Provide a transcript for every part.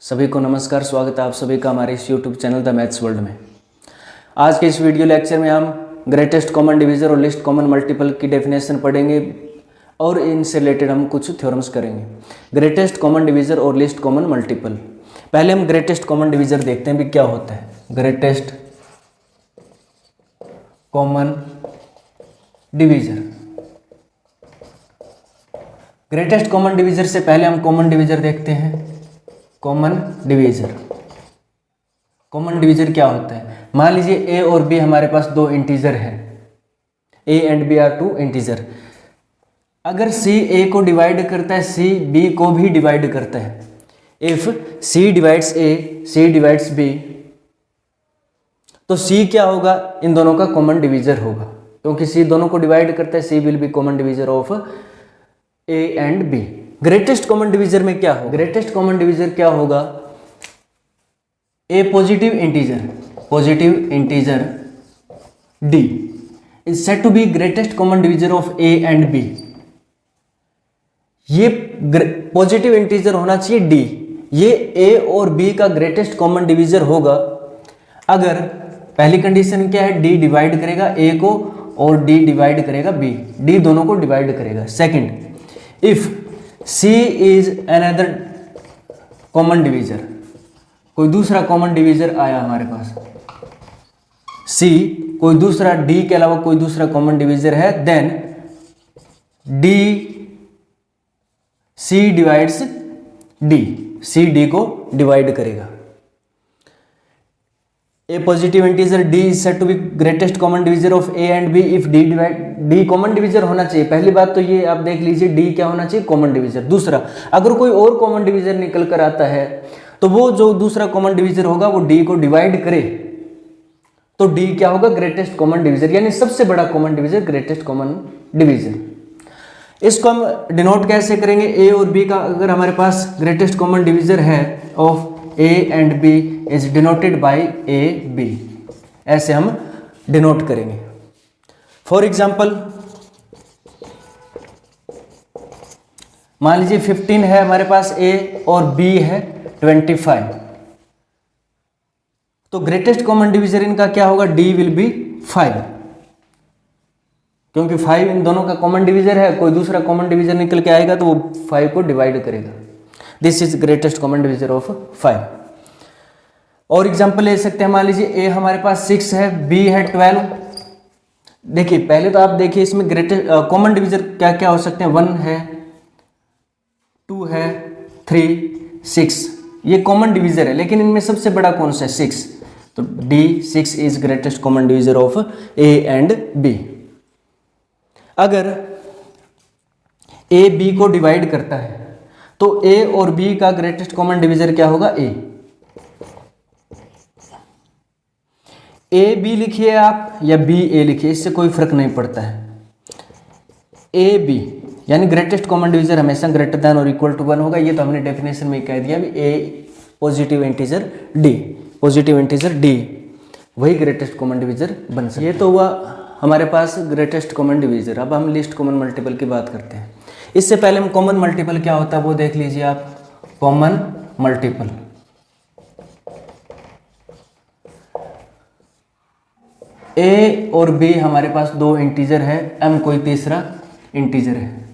सभी को नमस्कार, स्वागत है आप सभी का हमारे इस YouTube channel the maths world में। आज के इस वीडियो लेक्चर में हम ग्रेटेस्ट कॉमन डिवीज़र और लिस्ट कॉमन मल्टीपल की डेफिनेशन पढ़ेंगे और इनसे रिलेटेड हम कुछ थ्योरम्स करेंगे। ग्रेटेस्ट कॉमन डिवीज़र और लिस्ट कॉमन मल्टीपल। पहले हम ग्रेटेस्ट कॉमन डिवीज़र देखते हैं भी क्या होता है। Greatest common divisor, greatest common divisor से पहले हम कॉमन डिवीज़र देखते हैं। कॉमन डिवीज़र, कॉमन डिवीज़र क्या होता है? मान लीजिए ए और बी हमारे पास दो इंटीजर है, a and b are two integer. अगर सी ए को डिवाइड करता है, सी बी को भी डिवाइड करता है। If C divides A, C divides B, तो सी क्या होगा? इन दोनों का कॉमन डिवीज़र होगा, क्योंकि सी दोनों को डिवाइड करता है। C will be common divisor of a and b. Greatest common divisor में क्या होगा? ग्रेटेस्ट कॉमन डिवीज़र क्या होगा? A positive integer d is said to be greatest common divisor of a and b. ये positive integer होना चाहिए D, ये ए और बी का ग्रेटेस्ट कॉमन डिवीज़र होगा अगर पहली कंडीशन क्या है? डी डिवाइड करेगा ए को और डी डिवाइड करेगा बी, डी दोनों को डिवाइड करेगा। Second, if C is another common divisor, कोई दूसरा कॉमन डिवीज़र आया हमारे पास, C कोई दूसरा D के अलावा कोई दूसरा कॉमन डिवीज़र है, then D C divides D, C D को डिवाइड करेगा। A positive integer d is said to be greatest common divisor of a and b if d divide, d common divisor होना चाहिए। पहली बात तो ये आप देख लीजिए, डी क्या होना चाहिए? Common divisor. दूसरा, अगर कोई और कॉमन डिवीजर निकल कर आता है तो वो जो दूसरा कॉमन डिवीजर होगा वो डी को डिवाइड करे, तो डी क्या होगा? ग्रेटेस्ट कॉमन डिवीजर, यानी सबसे बड़ा common divisor, greatest common divisor. इसको हम डिनोट कैसे करेंगे? ए और बी का अगर हमारे पास ग्रेटेस्ट कॉमन डिवीजर है of A and B is denoted by A B, ऐसे हम डिनोट करेंगे। फॉर एग्जाम्पल, मान लीजिए 15 है हमारे पास A और B है 25, तो ग्रेटेस्ट कॉमन डिवीजर इनका क्या होगा? D विल बी 5, क्योंकि 5 इन दोनों का कॉमन डिवीजर है। कोई दूसरा कॉमन डिवीजर निकल के आएगा तो वो 5 को डिवाइड करेगा। This is greatest common divisor of 5। और एग्जांपल ले सकते हैं, मान लीजिए ए हमारे पास 6 है, बी है 12। देखिए पहले तो आप देखिए इसमें ग्रेटेस्ट कॉमन डिवीजर क्या क्या हो सकते हैं? 1 है, 2 है, 3, 6, ये कॉमन डिवीजर है। लेकिन इनमें सबसे बड़ा कौन सा है? 6, तो d 6 is greatest common divisor of a and b. अगर ए बी को डिवाइड करता है तो ए और बी का ग्रेटेस्ट कॉमन डिवीजर क्या होगा? ए बी लिखिए आप या बी ए लिखिए, इससे कोई फर्क नहीं पड़ता है। ए बी यानी ग्रेटेस्ट कॉमन डिवीजर हमेशा ग्रेटर देन और इक्वल टू 1 होगा। ये तो हमने डेफिनेशन में कह दिया भी a positive integer d, positive integer d वही ग्रेटेस्ट कॉमन डिवीजर बन सकता है। ये तो हुआ हमारे पास ग्रेटेस्ट कॉमन डिवीजर। अब हम लिस्ट कॉमन मल्टीपल की बात करते हैं। इससे पहले हम कॉमन मल्टीपल क्या होता है वो देख लीजिए आप। कॉमन मल्टीपल, ए और बी हमारे पास दो इंटीजर है, एम कोई तीसरा इंटीजर है।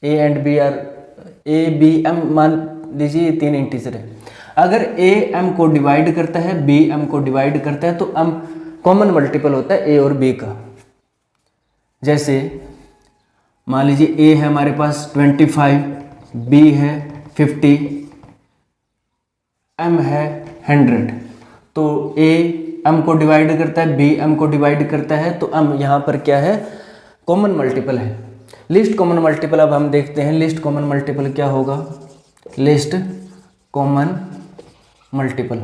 A and b are, a b m मान लीजिए 3 इंटीजर है। अगर ए एम को डिवाइड करता है, बी एम को डिवाइड करता है, तो एम कॉमन मल्टीपल होता है ए और बी का। जैसे मान लीजिए ए है हमारे पास 25, बी है 50, एम है 100, तो ए एम को डिवाइड करता है, बी एम को डिवाइड करता है, तो एम यहाँ पर क्या है? कॉमन मल्टीपल है। लिस्ट कॉमन मल्टीपल अब हम देखते हैं। लिस्ट कॉमन मल्टीपल क्या होगा? लिस्ट कॉमन मल्टीपल,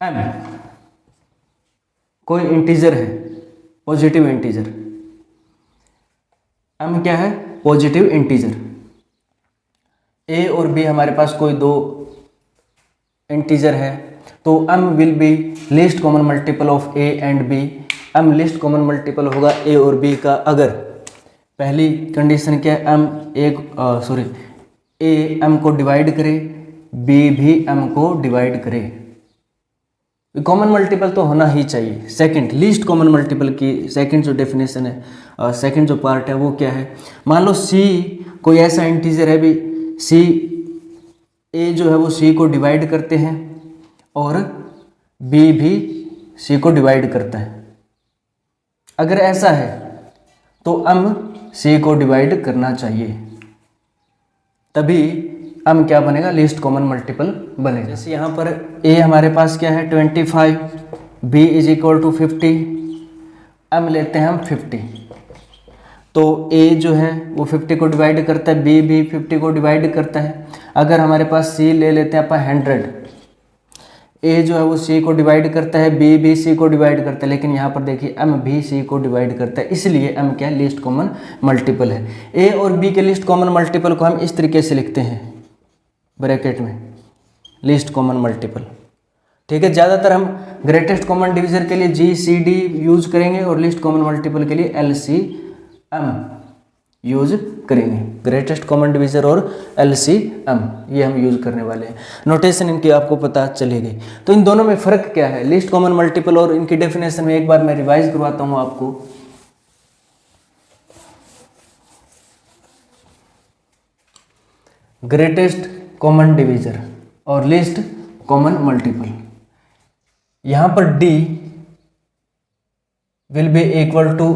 एम कोई इंटीजर है, पॉजिटिव इंटीजर। एम क्या है? Positive integer. ए और बी हमारे पास कोई दो इंटीजर है, तो m will B least common multiple of a and b। m least common multiple होगा a और b का अगर पहली कंडीशन क्या है, ए एम को डिवाइड करे, बी भी एम को डिवाइड करे। कॉमन मल्टीपल तो होना ही चाहिए। सेकंड, लीस्ट कॉमन मल्टीपल की सेकंड जो डेफिनेशन है, सेकंड जो पार्ट है वो क्या है, मान लो सी कोई ऐसा इंटीजर है भी, सी ए जो है वो सी को डिवाइड करते हैं और बी भी सी को डिवाइड करता है। अगर ऐसा है तो एम सी को डिवाइड करना चाहिए, तभी एम क्या बनेगा, लिस्ट कॉमन मल्टीपल बनेगा। जैसे यहाँ पर ए हमारे पास क्या है 25, b is equal to 50, m लेते हैं हम 50, तो ए जो है वो 50 को डिवाइड करता है, बी भी 50 को डिवाइड करता है। अगर हमारे पास सी ले लेते हैं अपन 100, ए जो है वो सी को डिवाइड करता है, बी भी सी को डिवाइड करता है, लेकिन यहाँ पर देखिए एम भी सी को डिवाइड करता है, इसलिए एम क्या है, लिस्ट कॉमन मल्टीपल है। ए और बी के लिस्ट कॉमन मल्टीपल को हम इस तरीके से लिखते हैं ब्रैकेट में, लिस्ट कॉमन मल्टीपल। ठीक है, ज़्यादातर हम ग्रेटेस्ट कॉमन डिवीजर के लिए जी सी डी यूज करेंगे और लिस्ट कॉमन मल्टीपल के लिए एल सी एम यूज करेंगे। ग्रेटेस्ट कॉमन डिवीजर और एल सी एम ये हम यूज करने वाले हैं। नोटेशन इनकी आपको पता चलेगी। तो इन दोनों में फ़र्क क्या है, लिस्ट कॉमन मल्टीपल और इनकी डेफिनेशन में एक बार मैं रिवाइज करवाता हूँ आपको। ग्रेटेस्ट कॉमन डिवीजर और लिस्ट कॉमन मल्टीपल, यहाँ पर D will be equal to,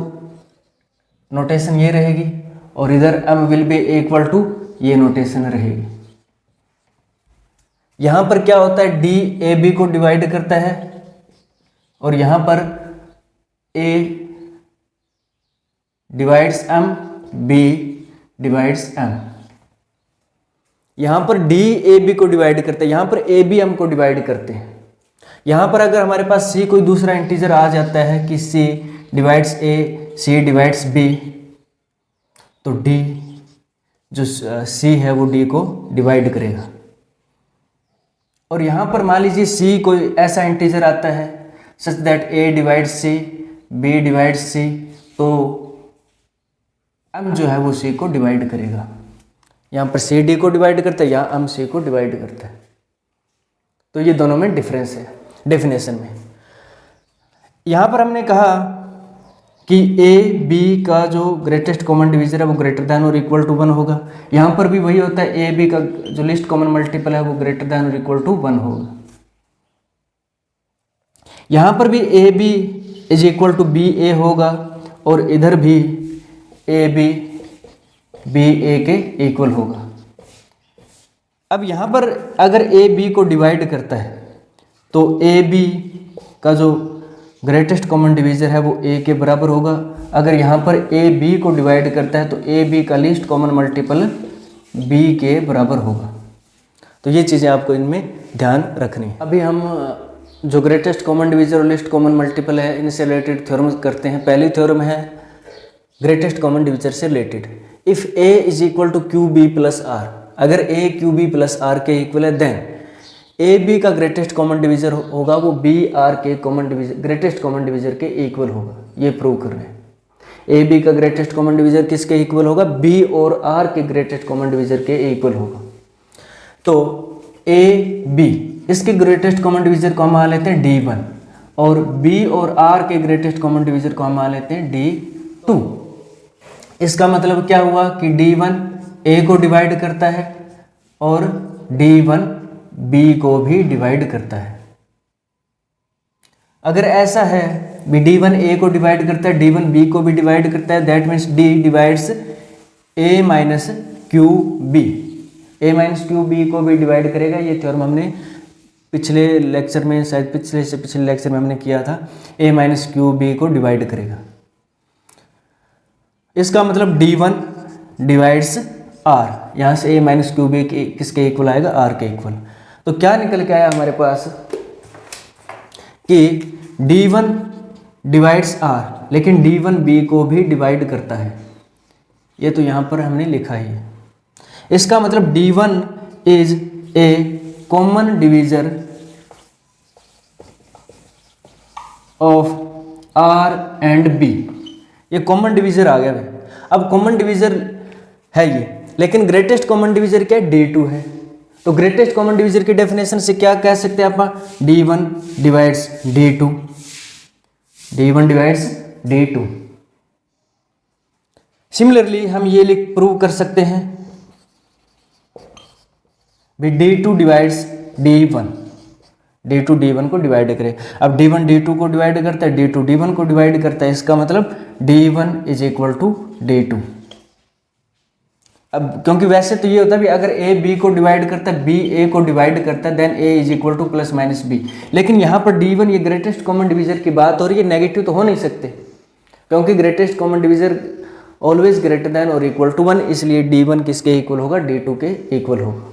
notation ये रहेगी, और इधर M will be equal to ये नोटेशन रहेगी। यहाँ पर क्या होता है, D ए बी को डिवाइड करता है और यहाँ पर A divides M, B divides M। यहाँ पर D ए बी को डिवाइड करते हैं, यहाँ पर ए बी एम को डिवाइड करते हैं। यहाँ पर अगर हमारे पास C कोई दूसरा इंटीजर आ जाता है कि C divides A, C divides B, तो D जो C है वो D को डिवाइड करेगा। और यहाँ पर मान लीजिए C कोई ऐसा इंटीजर आता है such that A divides C, B divides C, तो M जो है वो C को डिवाइड करेगा। यहाँ पर C D को डिवाइड करता है, यहाँ M C को डिवाइड करता है। तो ये दोनों में डिफरेंस है डेफिनेशन में। यहाँ पर हमने कहा कि A B का जो ग्रेटेस्ट कॉमन डिवीजर है वो ग्रेटर दैन और इक्वल टू 1 होगा। यहाँ पर भी वही होता है, A B का जो लिस्ट कॉमन मल्टीपल है वो ग्रेटर दैन और इक्वल टू 1 होगा। यहाँ पर भी A B is equal to B A होगा और इधर भी A B B A के इक्वल होगा। अब यहाँ पर अगर A B को डिवाइड करता है तो A B का जो ग्रेटेस्ट कॉमन डिवीजर है वो A के बराबर होगा। अगर यहाँ पर A B को डिवाइड करता है तो A B का लिस्ट कॉमन मल्टीपल B के बराबर होगा। तो ये चीज़ें आपको इनमें ध्यान रखनी है। अभी हम जो ग्रेटेस्ट कॉमन डिवीजर और लिस्ट कॉमन मल्टीपल है इनसे रिलेटेड थ्योरम करते हैं। पहली थ्योरम है ग्रेटेस्ट कॉमन डिवीजर से related, if A is equal to q b plus r, अगर A q b plus r के इक्वल है देन ए बी का ग्रेटेस्ट कॉमन डिवीजर होगा वो बी आर के common divisor greatest common divisor के equal होगा। ये प्रूव कर रहे हैं। ए बी का ग्रेटेस्ट कॉमन डिवीजर किसके इक्वल होगा, बी और आर के ग्रेटेस्ट कॉमन डिवीजर के इक्वल होगा। तो ए बी इसके ग्रेटेस्ट कॉमन डिवीजर को हम मान लेते हैं D1 और बी और आर के ग्रेटेस्ट कॉमन डिवीजर को हम मान लेते हैं D2। इसका मतलब क्या हुआ कि D1 A को डिवाइड करता है और D1 B को भी डिवाइड करता है। अगर ऐसा है भी D1 A को डिवाइड करता है, D1 B को भी डिवाइड करता है, that means D divides A minus q b, A minus q b को भी डिवाइड करेगा। ये थ्योरम हमने पिछले लेक्चर में, शायद पिछले से पिछले लेक्चर में हमने किया था, A माइनस क्यू बी को डिवाइड करेगा। इसका मतलब D1 डिवाइड्स R, यहाँ से A माइनस क्यू बी किसके इक्वल आएगा, R के इक्वल। तो क्या निकल के आया हमारे पास कि D1 डिवाइड्स R, लेकिन D1 B को भी डिवाइड करता है। ये तो यहाँ पर हमने लिखा ही है। इसका मतलब D1 is a common divisor of R and B। ये कॉमन डिवीजर आ गया भाई। अब कॉमन डिवीजर है ये, लेकिन ग्रेटेस्ट कॉमन डिवीजर क्या है, D2 है। तो ग्रेटेस्ट कॉमन डिवीजर की डेफिनेशन से क्या कह सकते हैं आप, D1 divides D2, D1 divides D2। Similarly हम ये लिख प्रूव कर सकते हैं भी D2 divides D1, D2 D1 को डिवाइड करे। अब D1 D2 को डिवाइड करता है, D2 D1 को डिवाइड करता है, इसका मतलब D1 is equal to D2। अब क्योंकि वैसे तो ये होता है भी अगर A B को डिवाइड करता है, B A को डिवाइड करता है, then A is equal to plus minus B, लेकिन यहाँ पर D1 ये ग्रेटेस्ट कॉमन डिवीजर की बात और ये नेगेटिव तो हो नहीं सकते, क्योंकि greatest common divisor always greater than और इक्वल टू 1, इसलिए D1 किसके इक्वल होगा, D2 के इक्वल होगा।